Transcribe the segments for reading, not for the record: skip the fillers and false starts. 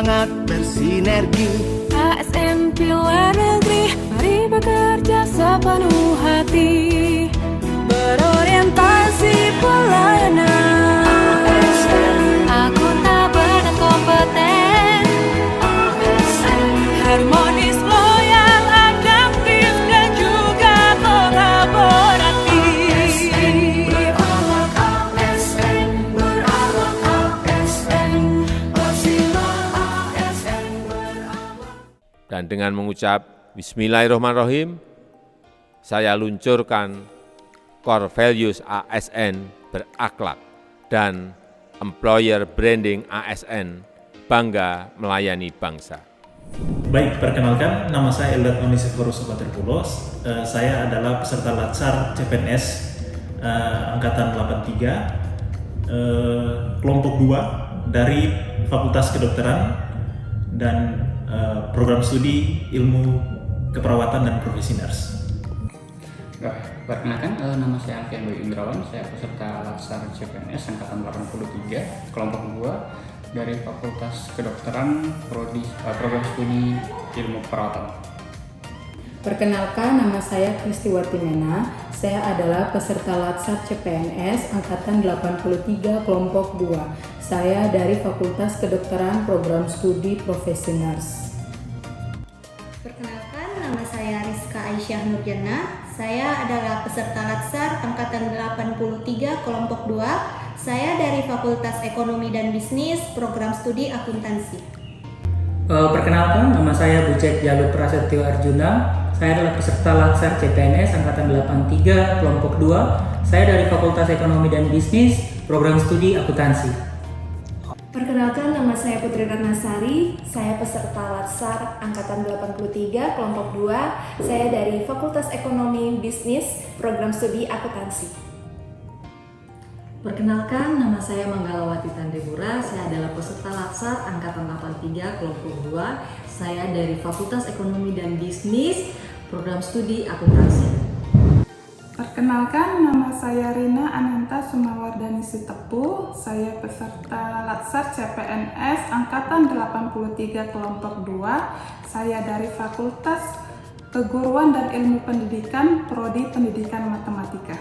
semangat bersinergi. ASN Pilar Negeri, mari bekerja sepenuh hati, berorientasi pelayanan, akuntabel dan kompeten, harmonis, loyal, adaptif, dan juga kolaboratif. Berawak ASN, berawak ASN, bersinar ASN berawak. Dan dengan mengucap Bismillahirrahmanirrahim, saya luncurkan core values ASN berakhlak dan employer branding ASN bangga melayani bangsa. Baik, perkenalkan, nama saya Eldad Onisiforus Sobaterpulos. Saya adalah peserta Latsar CPNS Angkatan 83, kelompok 2 dari Fakultas Kedokteran dan program studi Ilmu Keperawatan dan Profesi Nurse. Perkenalkan, nama saya Alfian Boy Indrawan, saya peserta Latsar CPNS Angkatan 83, kelompok 2 dari Fakultas Kedokteran, program studi Ilmu Keperawatan. Perkenalkan, nama saya Kristiwati Mena, saya adalah peserta Latsar CPNS Angkatan 83, kelompok 2. Saya dari Fakultas Kedokteran, program studi Profesi Nurse. Perkenalkan, nama saya Rizka Aisyah Nurjana. Saya adalah peserta Latsar Angkatan 83, kelompok 2. Saya dari Fakultas Ekonomi dan Bisnis, program studi Akuntansi. Perkenalkan, nama saya Bucek Jalut Prasetyo Arjuna. Saya adalah peserta Latsar CPNS Angkatan 83, kelompok 2. Saya dari Fakultas Ekonomi dan Bisnis, program studi Akuntansi. Perkenalkan, nama saya Putri Ratnasari, saya peserta Latsar Angkatan 83, kelompok 2, saya dari Fakultas Ekonomi Bisnis, program studi Akuntansi. Perkenalkan, nama saya Manggalawati Tandebura, saya adalah peserta Latsar Angkatan 83, kelompok 2, saya dari Fakultas Ekonomi dan Bisnis, program studi Akuntansi. Perkenalkan, nama saya Rina Ananta Sumawardani Sitepu, saya peserta Latsar CPNS Angkatan 83, kelompok 2, saya dari Fakultas Keguruan dan Ilmu Pendidikan, Prodi Pendidikan Matematika.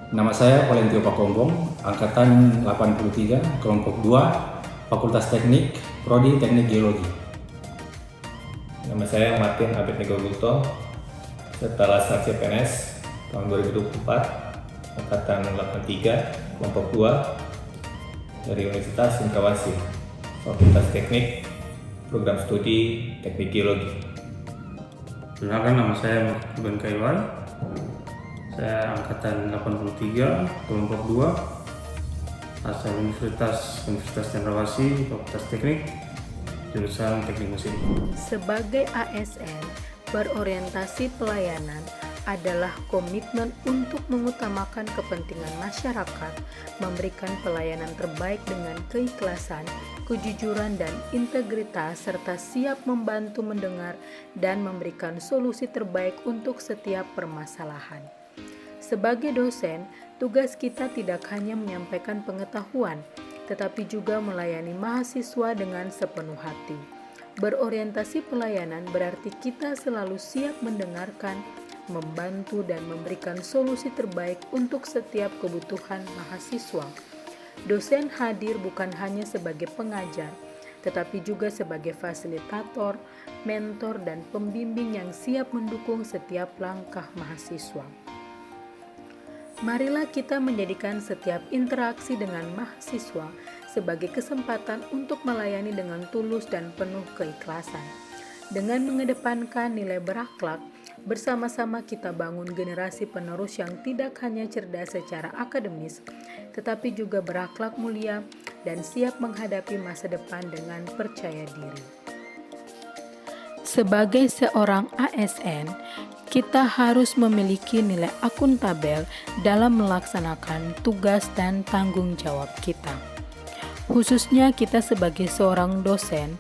Nama saya Valentio Pakonggong, Angkatan 83, kelompok 2, Fakultas Teknik, Prodi Teknik Geologi. Nama saya Martin Abed Negoguto, peserta Latsar CPNS tahun 2024, Angkatan 83, kelompok 2, dari Universitas Singkawasi, Fakultas Teknik, program studi Teknik Geologi. Perkenalkan, nama saya Ben Kaiwan, saya Angkatan 83, kelompok 2, asal Universitas Cendrawasih, Fakultas Teknik, jurusan Teknik Mesin. Sebagai ASN, berorientasi pelayanan adalah komitmen untuk mengutamakan kepentingan masyarakat, memberikan pelayanan terbaik dengan keikhlasan, kejujuran dan integritas, serta siap membantu mendengar dan memberikan solusi terbaik untuk setiap permasalahan. Sebagai dosen, tugas kita tidak hanya menyampaikan pengetahuan, tetapi juga melayani mahasiswa dengan sepenuh hati. Berorientasi pelayanan berarti kita selalu siap mendengarkan, membantu dan memberikan solusi terbaik untuk setiap kebutuhan mahasiswa. Dosen hadir bukan hanya sebagai pengajar, tetapi juga sebagai fasilitator, mentor, dan pembimbing yang siap mendukung setiap langkah mahasiswa. Marilah kita menjadikan setiap interaksi dengan mahasiswa sebagai kesempatan untuk melayani dengan tulus dan penuh keikhlasan. Dengan mengedepankan nilai berakhlak, bersama-sama kita bangun generasi penerus yang tidak hanya cerdas secara akademis, tetapi juga berakhlak mulia dan siap menghadapi masa depan dengan percaya diri. Sebagai seorang ASN, kita harus memiliki nilai akuntabel dalam melaksanakan tugas dan tanggung jawab kita. Khususnya kita sebagai seorang dosen,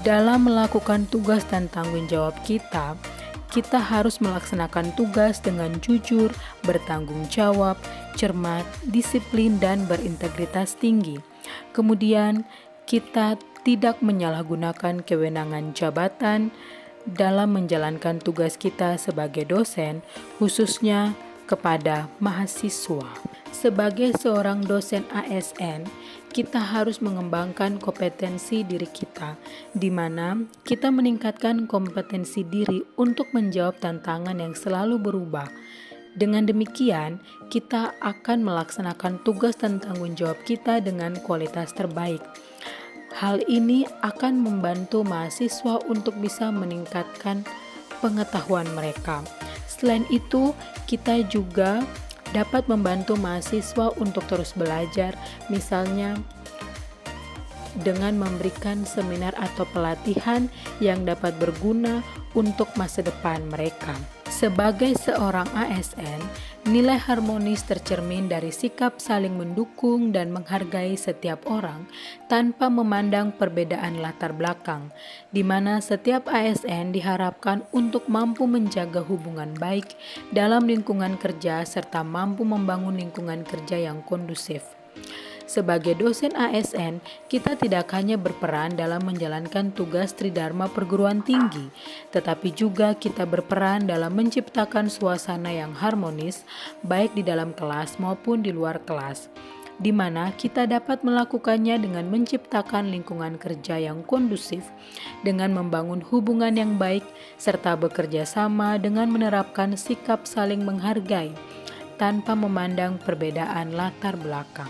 dalam melakukan tugas dan tanggung jawab kita harus melaksanakan tugas dengan jujur, bertanggung jawab, cermat, disiplin, dan berintegritas tinggi. Kemudian, kita tidak menyalahgunakan kewenangan jabatan dalam menjalankan tugas kita sebagai dosen, khususnya kepada mahasiswa. Sebagai seorang dosen ASN, kita harus mengembangkan kompetensi diri kita, di mana kita meningkatkan kompetensi diri untuk menjawab tantangan yang selalu berubah. Dengan demikian, kita akan melaksanakan tugas dan tanggung jawab kita dengan kualitas terbaik. Hal ini akan membantu mahasiswa untuk bisa meningkatkan pengetahuan mereka. Selain itu, kita juga dapat membantu mahasiswa untuk terus belajar, misalnya dengan memberikan seminar atau pelatihan yang dapat berguna untuk masa depan mereka. Sebagai seorang ASN, nilai harmonis tercermin dari sikap saling mendukung dan menghargai setiap orang tanpa memandang perbedaan latar belakang, di mana setiap ASN diharapkan untuk mampu menjaga hubungan baik dalam lingkungan kerja serta mampu membangun lingkungan kerja yang kondusif. Sebagai dosen ASN, kita tidak hanya berperan dalam menjalankan tugas Tridharma perguruan tinggi, tetapi juga kita berperan dalam menciptakan suasana yang harmonis, baik di dalam kelas maupun di luar kelas, di mana kita dapat melakukannya dengan menciptakan lingkungan kerja yang kondusif, dengan membangun hubungan yang baik, serta bekerja sama dengan menerapkan sikap saling menghargai, tanpa memandang perbedaan latar belakang.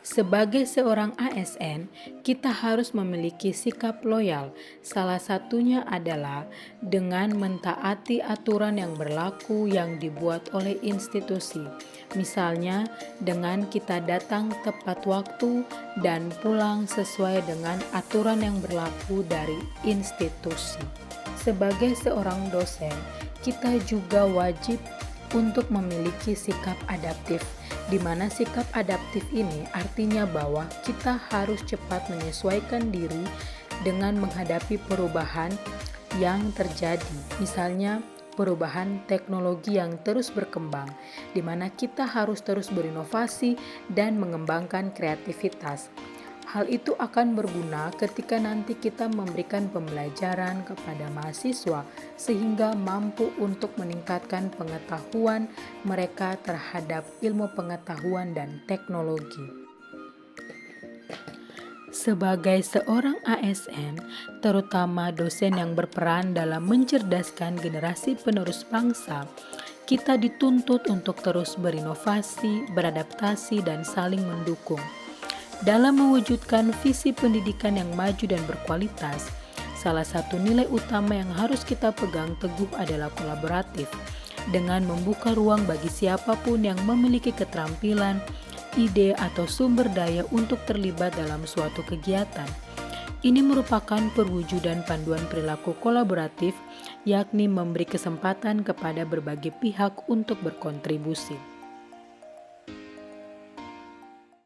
Sebagai seorang ASN, kita harus memiliki sikap loyal. Salah satunya adalah dengan mentaati aturan yang berlaku yang dibuat oleh institusi. Misalnya, dengan kita datang tepat waktu dan pulang sesuai dengan aturan yang berlaku dari institusi. Sebagai seorang dosen, kita juga wajib untuk memiliki sikap adaptif, di mana sikap adaptif ini artinya bahwa kita harus cepat menyesuaikan diri dengan menghadapi perubahan yang terjadi. Misalnya, perubahan teknologi yang terus berkembang, di mana kita harus terus berinovasi dan mengembangkan kreativitas. Hal itu akan berguna ketika nanti kita memberikan pembelajaran kepada mahasiswa sehingga mampu untuk meningkatkan pengetahuan mereka terhadap ilmu pengetahuan dan teknologi. Sebagai seorang ASN, terutama dosen yang berperan dalam mencerdaskan generasi penerus bangsa, kita dituntut untuk terus berinovasi, beradaptasi, dan saling mendukung. Dalam mewujudkan visi pendidikan yang maju dan berkualitas, salah satu nilai utama yang harus kita pegang teguh adalah kolaboratif, dengan membuka ruang bagi siapapun yang memiliki keterampilan, ide, atau sumber daya untuk terlibat dalam suatu kegiatan. Ini merupakan perwujudan panduan perilaku kolaboratif, yakni memberi kesempatan kepada berbagai pihak untuk berkontribusi.